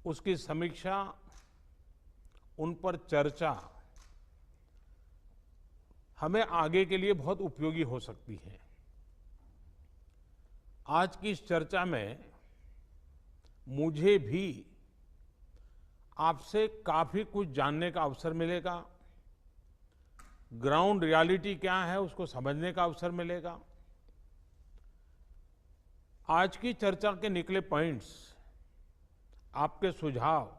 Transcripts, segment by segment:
उसकी समीक्षा, उन पर चर्चा हमें आगे के लिए बहुत उपयोगी हो सकती है। आज की इस चर्चा में मुझे भी आपसे काफी कुछ जानने का अवसर मिलेगा। ग्राउंड रियलिटी क्या है उसको समझने का अवसर मिलेगा। आज की चर्चा के निकले पॉइंट्स, आपके सुझाव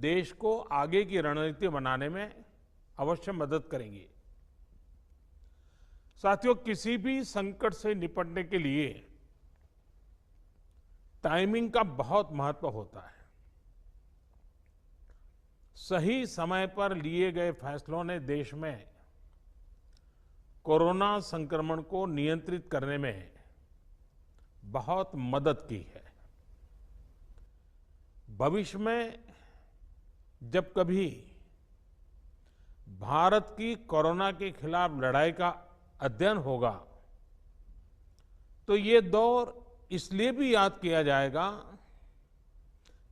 देश को आगे की रणनीति बनाने में अवश्य मदद करेंगे। साथियों, किसी भी संकट से निपटने के लिए टाइमिंग का बहुत महत्व होता है। सही समय पर लिए गए फैसलों ने देश में कोरोना संक्रमण को नियंत्रित करने में बहुत मदद की है। भविष्य में जब कभी भारत की कोरोना के खिलाफ लड़ाई का अध्ययन होगा तो ये दौर इसलिए भी याद किया जाएगा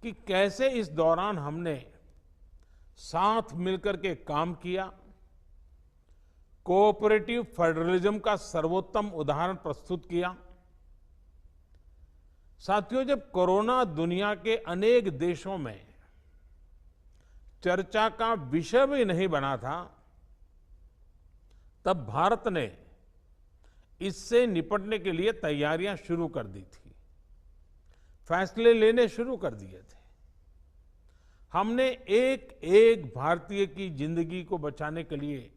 कि कैसे इस दौरान हमने साथ मिलकर के काम किया, कोऑपरेटिव फेडरलिज्म का सर्वोत्तम उदाहरण प्रस्तुत किया। साथियों, जब कोरोना दुनिया के अनेक देशों में चर्चा का विषय भी नहीं बना था, तब भारत ने इससे निपटने के लिए तैयारियां शुरू कर दी थी, फैसले लेने शुरू कर दिए थे। हमने एक एक भारतीय की जिंदगी को बचाने के लिए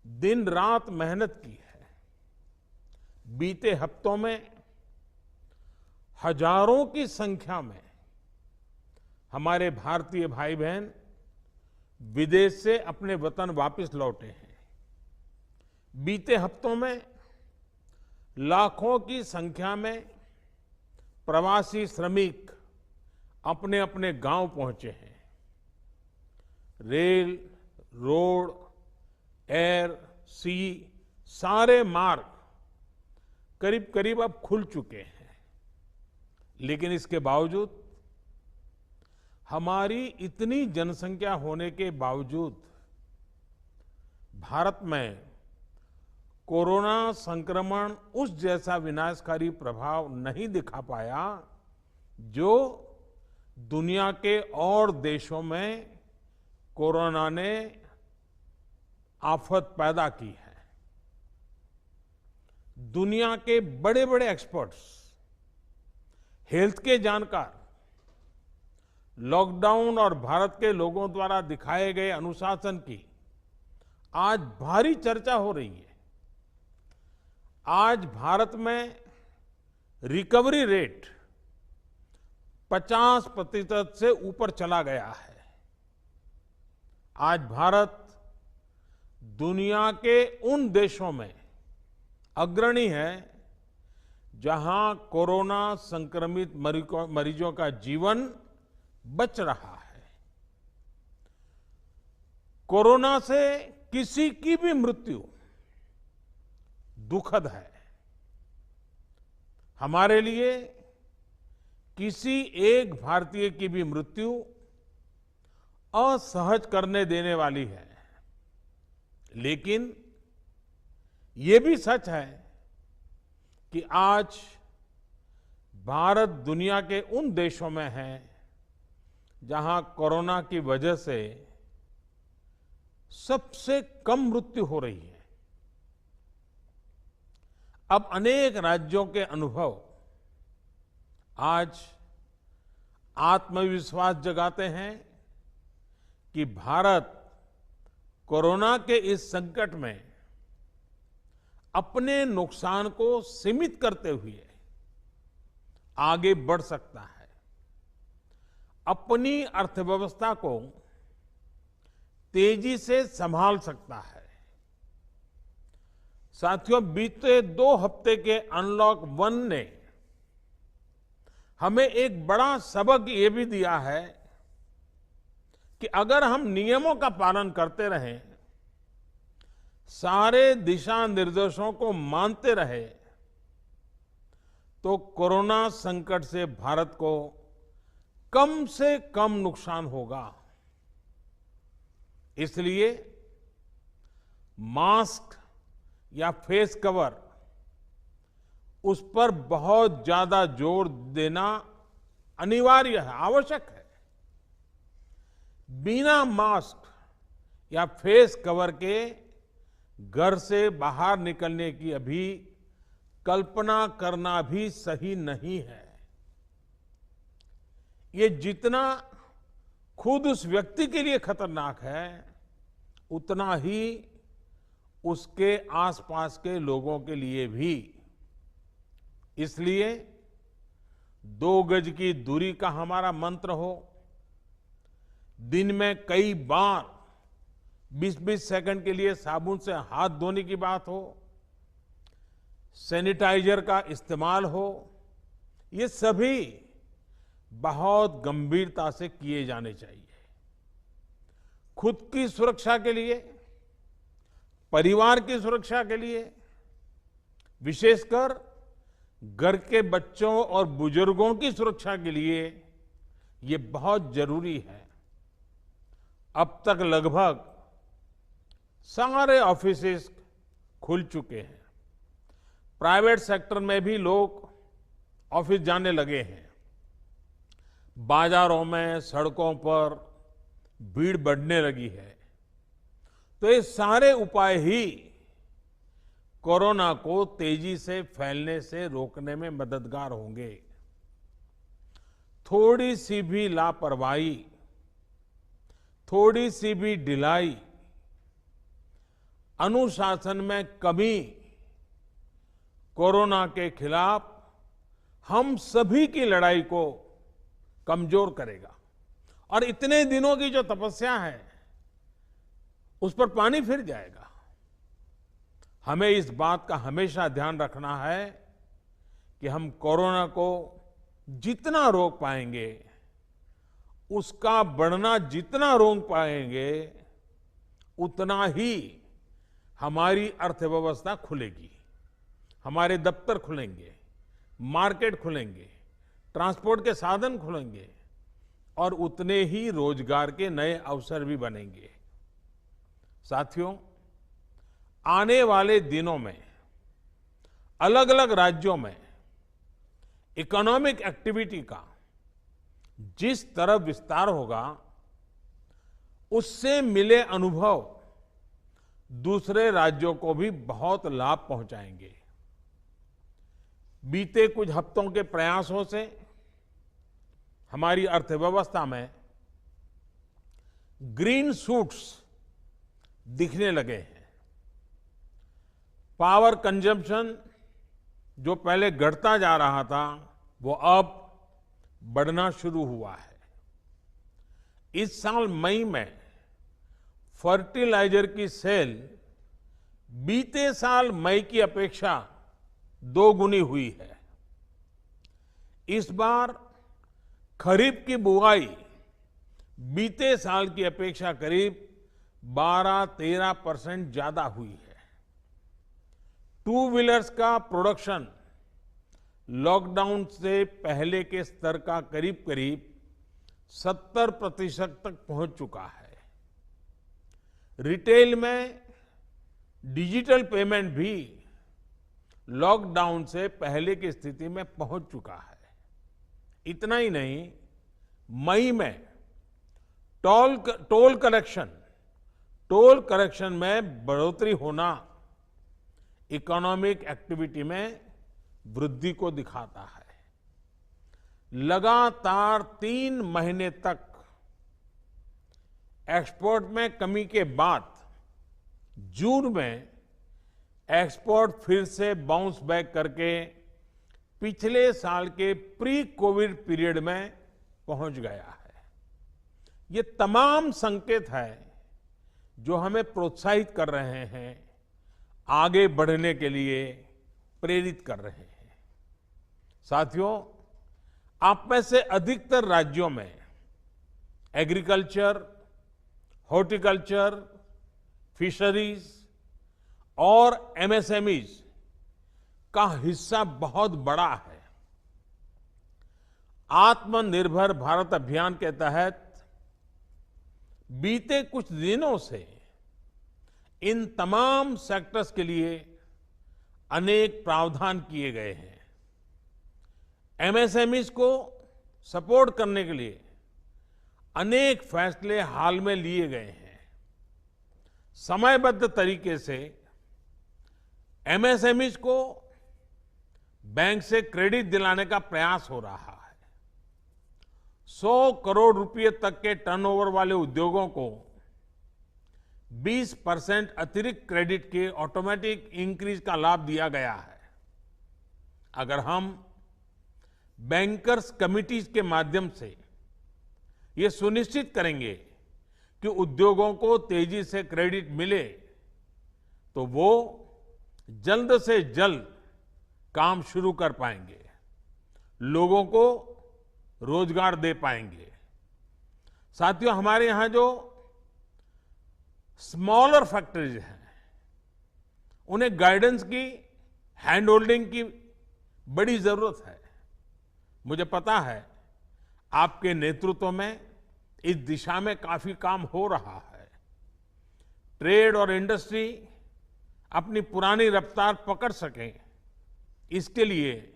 दिन रात मेहनत की है। बीते हफ्तों में हजारों की संख्या में हमारे भारतीय भाई बहन विदेश से अपने वतन वापस लौटे हैं। बीते हफ्तों में लाखों की संख्या में प्रवासी श्रमिक अपने अपने गांव पहुंचे हैं। रेल, रोड, एयर, सी सारे मार्ग करीब करीब अब खुल चुके हैं। लेकिन इसके बावजूद, हमारी इतनी जनसंख्या होने के बावजूद भारत में कोरोना संक्रमण उस जैसा विनाशकारी प्रभाव नहीं दिखा पाया जो दुनिया के और देशों में कोरोना ने आफत पैदा की है। दुनिया के बड़े बड़े एक्सपर्ट्स, हेल्थ के जानकार, लॉकडाउन और भारत के लोगों द्वारा दिखाए गए अनुशासन की आज भारी चर्चा हो रही है। आज भारत में रिकवरी रेट 50% से ऊपर चला गया है। आज भारत दुनिया के उन देशों में अग्रणी है जहां कोरोना संक्रमित मरीजों का जीवन बच रहा है। कोरोना से किसी की भी मृत्यु दुखद है। हमारे लिए किसी एक भारतीय की भी मृत्यु असहज करने देने वाली है। लेकिन ये भी सच है कि आज भारत दुनिया के उन देशों में है जहां कोरोना की वजह से सबसे कम मृत्यु हो रही है। अब अनेक राज्यों के अनुभव आज आत्मविश्वास जगाते हैं कि भारत कोरोना के इस संकट में अपने नुकसान को सीमित करते हुए आगे बढ़ सकता है, अपनी अर्थव्यवस्था को तेजी से संभाल सकता है। साथियों, बीते 2 हफ्ते के अनलॉक 1 ने हमें एक बड़ा सबक ये भी दिया है कि अगर हम नियमों का पालन करते रहें, सारे दिशा निर्देशों को मानते रहे, तो कोरोना संकट से भारत को कम से कम नुकसान होगा। इसलिए मास्क या फेस कवर, उस पर बहुत ज्यादा जोर देना अनिवार्य है, आवश्यक है। बिना मास्क या फेस कवर के घर से बाहर निकलने की अभी कल्पना करना भी सही नहीं है। ये जितना खुद उस व्यक्ति के लिए खतरनाक है, उतना ही उसके आसपास के लोगों के लिए भी। इसलिए 2 गज की दूरी का हमारा मंत्र हो, दिन में कई बार 20-20 सेकंड के लिए साबुन से हाथ धोने की बात हो, सैनिटाइजर का इस्तेमाल हो, ये सभी बहुत गंभीरता से किए जाने चाहिए। खुद की सुरक्षा के लिए, परिवार की सुरक्षा के लिए, विशेषकर घर के बच्चों और बुजुर्गों की सुरक्षा के लिए ये बहुत जरूरी है। अब तक लगभग सारे ऑफिसेस खुल चुके हैं। प्राइवेट सेक्टर में भी लोग ऑफिस जाने लगे हैं। बाजारों में, सड़कों पर भीड़ बढ़ने लगी है। तो ये सारे उपाय ही कोरोना को तेजी से फैलने से रोकने में मददगार होंगे। थोड़ी सी भी लापरवाही, थोड़ी सी भी ढिलाई, अनुशासन में कमी कोरोना के खिलाफ हम सभी की लड़ाई को कमजोर करेगा। और इतने दिनों की जो तपस्या है, उस पर पानी फिर जाएगा। हमें इस बात का हमेशा ध्यान रखना है कि हम कोरोना को जितना रोक पाएंगे, उसका बढ़ना जितना रोक पाएंगे, उतना ही हमारी अर्थव्यवस्था खुलेगी, हमारे दफ्तर खुलेंगे, मार्केट खुलेंगे, ट्रांसपोर्ट के साधन खुलेंगे और उतने ही रोजगार के नए अवसर भी बनेंगे। साथियों, आने वाले दिनों में अलग अलग राज्यों में इकोनॉमिक एक्टिविटी का जिस तरह विस्तार होगा, उससे मिले अनुभव दूसरे राज्यों को भी बहुत लाभ पहुंचाएंगे। बीते कुछ हफ्तों के प्रयासों से हमारी अर्थव्यवस्था में ग्रीन शूट्स दिखने लगे हैं। पावर कंजम्पशन जो पहले घटता जा रहा था, वो अब बढ़ना शुरू हुआ है। इस साल मई में फर्टिलाइजर की सेल बीते साल मई की अपेक्षा 2 गुनी हुई है। इस बार खरीफ की बुआई बीते साल की अपेक्षा करीब 12-13% ज्यादा हुई है। 2 व्हीलर्स का प्रोडक्शन लॉकडाउन से पहले के स्तर का करीब करीब 70% तक पहुंच चुका है। रिटेल में डिजिटल पेमेंट भी लॉकडाउन से पहले की स्थिति में पहुंच चुका है। इतना ही नहीं, मई में टोल कलेक्शन में बढ़ोतरी होना इकोनॉमिक एक्टिविटी में वृद्धि को दिखाता है। लगातार 3 महीने तक एक्सपोर्ट में कमी के बाद जून में एक्सपोर्ट फिर से बाउंस बैक करके पिछले साल के प्री कोविड पीरियड में पहुंच गया है। ये तमाम संकेत है जो हमें प्रोत्साहित कर रहे हैं, आगे बढ़ने के लिए प्रेरित कर रहे हैं। साथियों, आप में से अधिकतर राज्यों में एग्रीकल्चर, हॉर्टिकल्चर, फिशरीज और एमएसएमईज का हिस्सा बहुत बड़ा है। आत्मनिर्भर भारत अभियान के तहत बीते कुछ दिनों से इन तमाम सेक्टर्स के लिए अनेक प्रावधान किए गए हैं। एमएसएमईज को सपोर्ट करने के लिए अनेक फैसले हाल में लिए गए हैं। समयबद्ध तरीके से एमएसएमईज को बैंक से क्रेडिट दिलाने का प्रयास हो रहा है। 100 करोड़ रुपए तक के टर्नओवर वाले उद्योगों को 20% अतिरिक्त क्रेडिट के ऑटोमेटिक इंक्रीज का लाभ दिया गया है। अगर हम बैंकर्स कमिटीज के माध्यम से ये सुनिश्चित करेंगे कि उद्योगों को तेजी से क्रेडिट मिले तो वो जल्द से जल्द काम शुरू कर पाएंगे, लोगों को रोजगार दे पाएंगे। साथियों, हमारे यहां जो स्मॉलर फैक्ट्रीज हैं, उन्हें गाइडेंस की, हैंड होल्डिंग की बड़ी जरूरत है। मुझे पता है आपके नेतृत्व में इस दिशा में काफी काम हो रहा है। ट्रेड और इंडस्ट्री अपनी पुरानी रफ्तार पकड़ सकें, इसके लिए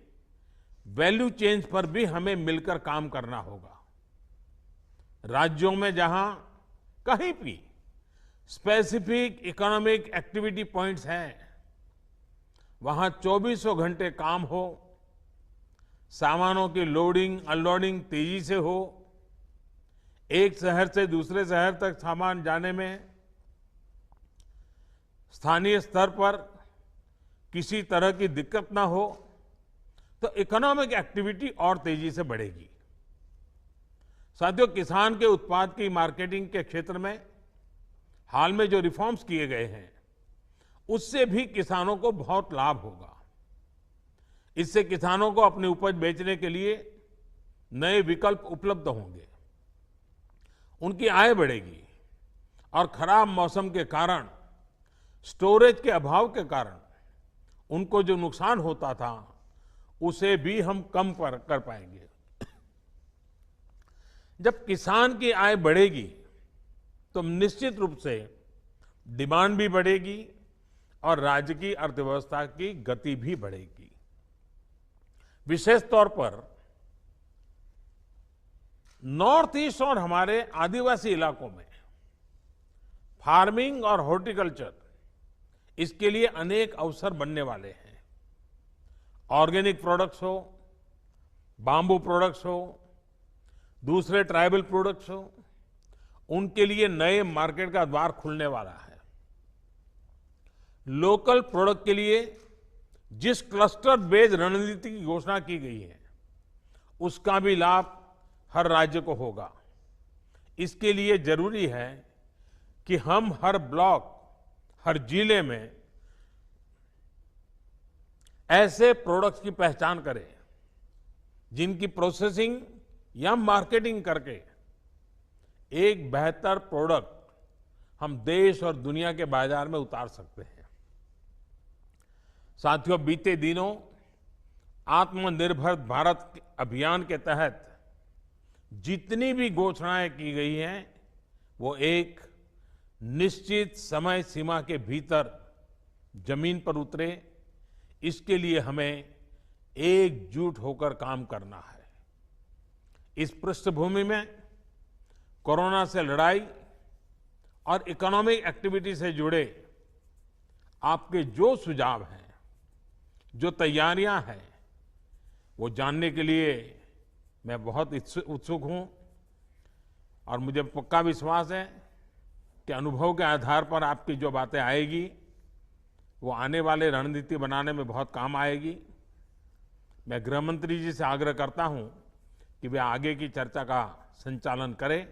वैल्यू चेन्स पर भी हमें मिलकर काम करना होगा। राज्यों में जहां कहीं भी स्पेसिफिक इकोनॉमिक एक्टिविटी पॉइंट्स हैं, वहां 24 घंटे काम हो, सामानों की लोडिंग अनलोडिंग तेजी से हो, एक शहर से दूसरे शहर तक सामान जाने में स्थानीय स्तर पर किसी तरह की दिक्कत ना हो, तो इकोनॉमिक एक्टिविटी और तेजी से बढ़ेगी। साथियों, किसान के उत्पाद की मार्केटिंग के क्षेत्र में हाल में जो रिफॉर्म्स किए गए हैं, उससे भी किसानों को बहुत लाभ होगा। इससे किसानों को अपनी उपज बेचने के लिए नए विकल्प उपलब्ध होंगे, उनकी आय बढ़ेगी और खराब मौसम के कारण, स्टोरेज के अभाव के कारण उनको जो नुकसान होता था, उसे भी हम कम कर पाएंगे। जब किसान की आय बढ़ेगी तो निश्चित रूप से डिमांड भी बढ़ेगी और राज्य की अर्थव्यवस्था की गति भी बढ़ेगी। विशेष तौर पर नॉर्थ ईस्ट और हमारे आदिवासी इलाकों में फार्मिंग और हॉर्टिकल्चर, इसके लिए अनेक अवसर बनने वाले हैं। ऑर्गेनिक प्रोडक्ट्स हो, बाम्बू प्रोडक्ट्स हो, दूसरे ट्राइबल प्रोडक्ट्स हो, उनके लिए नए मार्केट का द्वार खुलने वाला है। लोकल प्रोडक्ट के लिए जिस क्लस्टर बेस्ड रणनीति की घोषणा की गई है, उसका भी लाभ हर राज्य को होगा। इसके लिए जरूरी है कि हम हर ब्लॉक, हर जिले में ऐसे प्रोडक्ट्स की पहचान करें जिनकी प्रोसेसिंग या मार्केटिंग करके एक बेहतर प्रोडक्ट हम देश और दुनिया के बाजार में उतार सकते हैं। साथियों, बीते दिनों आत्मनिर्भर भारत अभियान के तहत जितनी भी घोषणाएं की गई हैं, वो एक निश्चित समय सीमा के भीतर जमीन पर उतरे, इसके लिए हमें एकजुट होकर काम करना है। इस पृष्ठभूमि में कोरोना से लड़ाई और इकोनॉमिक एक्टिविटी से जुड़े आपके जो सुझाव हैं, जो तैयारियां हैं, वो जानने के लिए मैं बहुत उत्सुक हूं और मुझे पक्का विश्वास है कि अनुभव के आधार पर आपकी जो बातें आएगी, वो आने वाले रणनीति बनाने में बहुत काम आएगी। मैं गृह मंत्री जी से आग्रह करता हूं कि वे आगे की चर्चा का संचालन करें